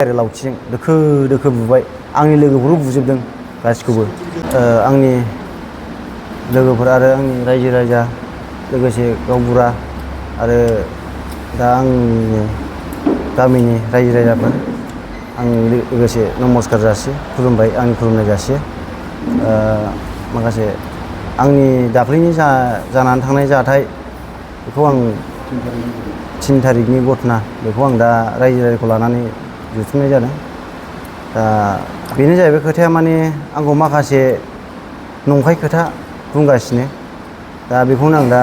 आरो लावथिजों दोखो दोखो बुबाय आंनि लोगोफोरखौ बुजोबदों गासिखौबो आंनि लोगोफोर आरो आंनि रायजो राजा लोगोसे गावबुरा आरो दा आंनि गामिनि रायजो राजाफोर आं लोगोसे नमस्कार जासियो खुलुमबाय आंनि खुलुमनाय जासियो माखासे आंनि दाख्लैनि जानानै थांनाय जाथाय बेखौ आं 3 थारिखनि घटना बेखौ आं दा रायजो राजाखौ लानानै जुथुमनाय जादों दा बेनो जाहैबाय खोथाया माने आंखौ माखासे नंखाय खोथा बुंगासिनो दा बेखौनो आं दा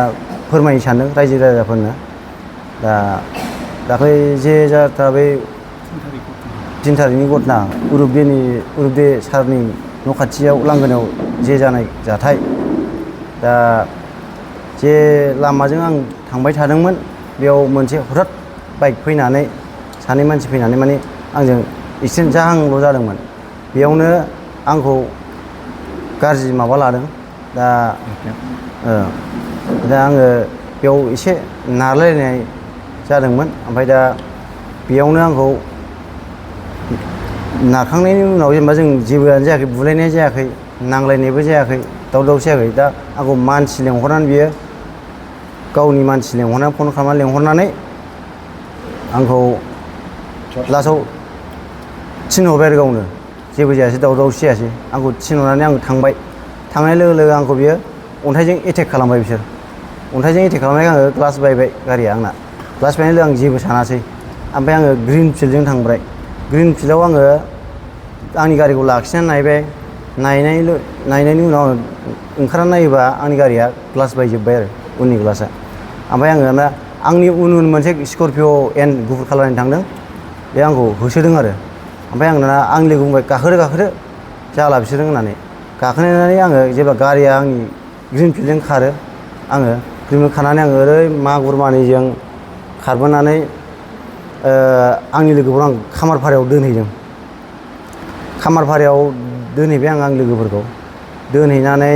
फोरमायनो सानदों रायजो राजाफोरनो दा दाख्लै जे जाथ्रा बे 3 थारिखनि घटना उरुबदे सारनि न' खाथियाव लांगोनायाव जे जानाय जाथाय दा जे लामाजों आं थांबाय थादोंमोन बेयाव मोनसे हठात बाइक फैनानै सानै मानसि फैनानै माने आंजों एक्सिडेन्ट जाहांल' जादोंमोन बेयावनो आंखौ गाज्रि माबा लादों दा आङो बेयाव एसे नारलायनाय जादोंमोन ओमफ्राय दा बेयावनो आंखौ नारखांनायनि उनाव जेनेबा जों जेबोआनो जायाखै बुलायनाय जायाखै नांलायनायबो जायाखै दावराव जायाखै दा आंखौ मानसि लेंहरनानै बियो गावनि मानसि लेंहरनानै फन खालामनानै लेंहरनानै आंखौ लास्टआव थिनहरबाय आरो गावनो जेबो जायासै दावरावसो जायासै आंखौ थिनहरनानै आं थांबाय थांनाय लोगो लोगो आंखौ बियो अन्थाइजों एटेक खालामबाय बिसोर अन्थाइजों एटेक खालामनायखाय आङो ग्लास बायबाय गारिया आंना ग्लास बायनाय लोगो आं जेबो सानासै ओमफ्राय आङो ग्रिन फिल्डजों थांबाय ग्रिन फिल्डआव आङो आंनि गारिखौ लाखिनानै नायबाय नायनायनि उनाव आङो ओंखारनानै नायोबा आंनि गारिया ग्लास बायजोब्बाय आरो उननि ग्लासा ओमफ्राय आङो दा आंनि उन मोनसे स्करपिय' एन गुफुर खालारनि थांदों बे आंखौ होसोदों आरो ओमफ्राय आं दाना आंनि लोगो बुंबाय गाखोदो जाला बिसोरजों होननानै गाखोनानै आङो जेब्ला गारिया आंनि ग्रिन फिल्डजों खारो आङो ग्रिन फिल्ड खारनानै आङो ओरै मागुरमानिजों खारबोनानै आंनि लोगोफोरखौ आं खामारफारायाव दोनहैदों खामारफारायाव दोनहैबाय आं आंनि लोगोफोरखौ दोनहैनानै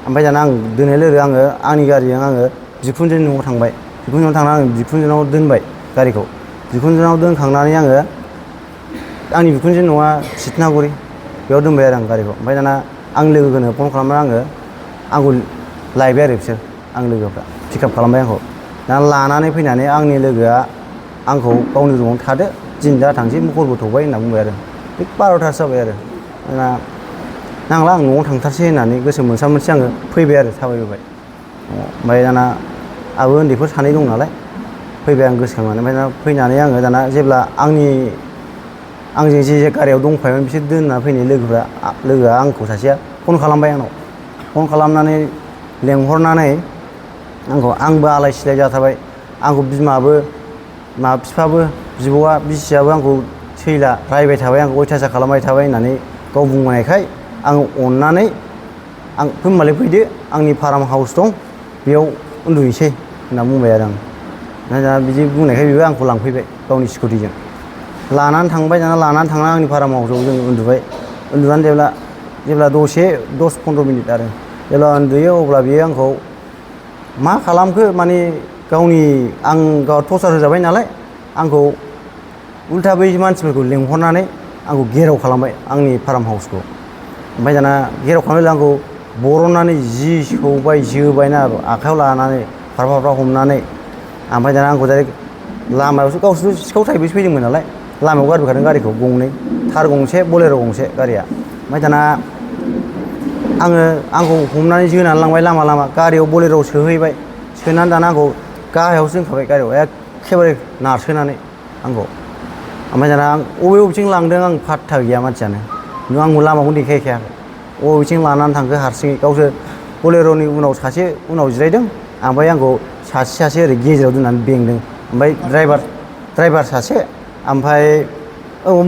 ओमफ्राय दाना आं दोनहैनाय लोगो आङो आंनि गारिजों आङो बिखुनजोनि न'आव थांबाय बिखुनजोनाव थांनानै आं बिखुनजोनाव दोनबाय गारिखौ बिखुनजोनाव दोनखांनानै आङो आंनि बिखुनजोनि न'आ सितनागुरि बेयाव दोनबाय आरो आं गारिखौ ओमफ्राय दाना आंनि लोगोनो फन खालामनानै आंखौ लायबाय आरो बिसोर आंनि लोगोफ्रा पिकआप खालामबाय आंखौ दाना लानानै फैनानै आंनि लोगोआ आंखौ गावनि रुमावनो थादो दिन दा थांसै हरबो थौबाय होनना बुंबाय आरो बे 12थासो जाबाय आरो दाना नांला आं न'आव थांथारसै होननानै गोसो मोनसा मोनसि आङो फैबाय आरो थाबायबोबाय ओमफ्राय दाना आंबो उन्दैफोर सानै दं नालाय फैबाय आं गोसोखांनानै ओमफ्राय दाना फैनानै आङो दाना जेब्ला आंजों जे गारियाव दंफायोमोन बिसोर दोनना फैनाय लोगोआ आंखौ सासेया फन खालामबाय आंनाव फन खालामनानै लेंहरनानै आंबो आलाय सिलाय जाथारबाय आंखौ बिमाबो बिफाबो बिब'आ बिसियाबो आंखौ सैला रायबाय थाबाय आंखौ अयथासार खालामबाय थाबाय होननानै गाव बुंनायखाय आं अननानै होनबालाय फैदो आंनि फार्म हाउस दं बेयाव उन्दुहैसै होनना बुंबाय आरो आं दा बिदि बुंनायखाय बेबो आंखौ लांफैबाय गावनि स्कुटिजों लानानै थांबाय दाना लानानै थांनानै आंनि फार्म हाउसाव जों उन्दुबाय उन्दुनानै जेब्ला 10-15 मिनिट आरो जेब्ला उन्दुयो अब्ला बियो आंखौ मा खालामखो माने आं गाव टर्चार होजाबाय नालाय आंखौ उल्था बै मानसिफोरखौ लेंहरनानै आंखौ घेराव खालामबाय आंनि फार्म हाउसखौ ओमफ्राय दाना घेराव खालामनाय आंखौ बरननानै जि सौबाय जोबायना आखायाव लानानै फारफा हमनानै ओमफ्राय दाना आंखौ डाइरेक्ट लामायावसो गावसोर सिखाव थाइबैसो फैदोंमोन नालाय लामायाव गारबोखादों गारिखौ गंनै थार गंसे बलेर' गंसे गारिया ओमफ्राय दाना आंखौ हमनानै जोनानै लांबाय लामा गारियाव बलेर'आव सोहैबाय सोनानै दाना आंखौ गाहायावसो दोनखाबाय गारियाव एखेबारे नारसोनानै आंखौ ओमफ्राय दाना बबेथिं लांदों आं फात्ता गैया मानसियानो आंबो लामाखौनो देखायखायाखै बबेथिं लानानै थांखो हारसिङै गावसोर बलेर'नि उनाव सासे जिरायदों ओमफ्राय आंखौ सासे ओरै गेजेराव दोननानै बेंदों ओमफ्राय ड्राइभार सासे ओमफ्राय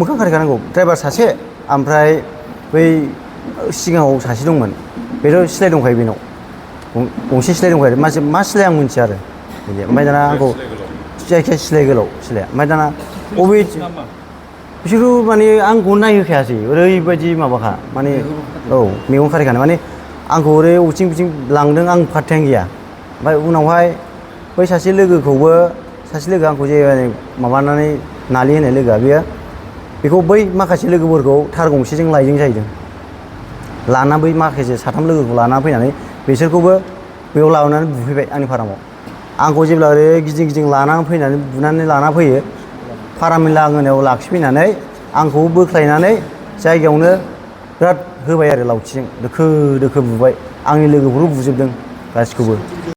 मोखां खारिखानांगौ ड्राइभार सासे ओमफ्राय बै सिगाङाव सासे दंमोन बेथ' सिलाय दंखायो बेनाव गंसे सिलाय दंखायो मा सिलाय आं मिन्थिया आरो बिदि ओमफ्राय दाना आंखौ जायखिया सिलाय गोलाव सिलाया ओमफ्य दाना बिसोरखौ माने आंखौ नायहोखायासै ओरैबायदि माबाखा माने मेगन खारिखानाय माने आंखौ ओरै अथिं बिथिं लांदों आं फात्तायानो गैया ओमफ्राय उनावहाय बै सासे लोगोआ आंखौ जे माबानानै नालि होनाय लोगोआ बेयो बेखौ बै माखासे लोगोफोरखौ थार गंसेजों लायदों जाहैदों। लाना बै माखासे साथाम लोगोखौ लाना फैनानै बिसोरखौबो बेयाव लाबोनानै बुफैबाय आंनि फारामाव। आंखौ जेब्ला ओरै गिदिं गिदिं लानानै फैनानै बुनानै लाना फैयो, फारामनि लांगोनायाव लाखिफैनानै आंखौ बोख्लायनानै जायगायावनो बिराद होबाय आरो लावथिजों दोखो दोखो बुबाय। आंनि लोगोफोरखौ बुजोबदों गासिखौबो।